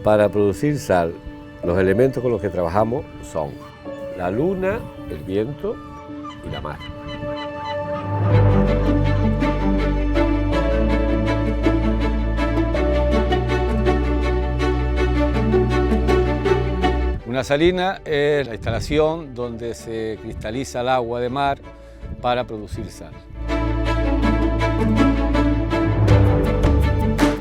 Para producir sal, los elementos con los que trabajamos son la luna, el viento y la mar. Una salina es la instalación donde se cristaliza el agua de mar para producir sal.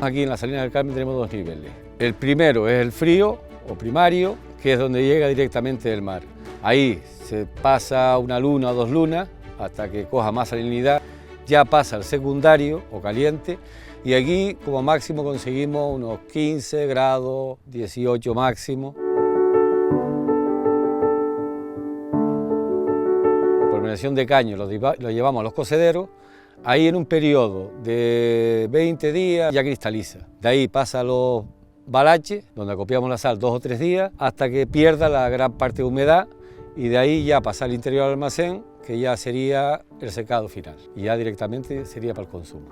Aquí en la Salina del Carmen tenemos dos niveles. El primero es el frío o primario, que es donde llega directamente del mar. Ahí se pasa una luna o dos lunas hasta que coja más salinidad. Ya pasa al secundario o caliente y aquí como máximo conseguimos unos 15 grados, 18 máximo. Por eliminación de caño lo llevamos a los cocederos. Ahí en un periodo de 20 días ya cristaliza. De ahí pasa a los balaches, donde acopiamos la sal 2 o 3 días, hasta que pierda la gran parte de humedad y de ahí ya pasa al interior del almacén, que ya sería el secado final y ya directamente sería para el consumo.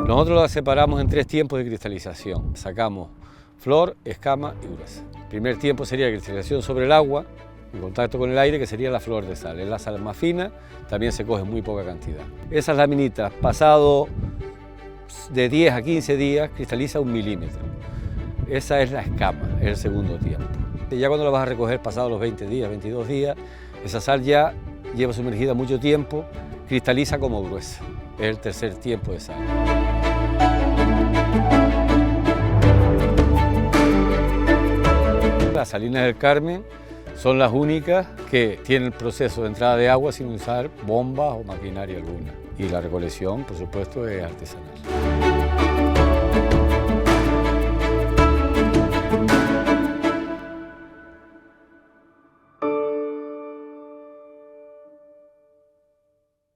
Nosotros la separamos en 3 tiempos de cristalización. Sacamos flor, escama y gruesa. El primer tiempo sería la cristalización sobre el agua, en contacto con el aire, que sería la flor de sal. Es la sal más fina, también se coge muy poca cantidad. Esas laminitas, pasado de 10 a 15 días, cristaliza 1 milímetro. Esa es la escama, es el segundo tiempo. Ya cuando la vas a recoger pasado los 20 días, 22 días, esa sal ya lleva sumergida mucho tiempo, cristaliza como gruesa. Es el tercer tiempo de sal. Las Salinas del Carmen son las únicas que tienen el proceso de entrada de agua sin usar bombas o maquinaria alguna. Y la recolección, por supuesto, es artesanal.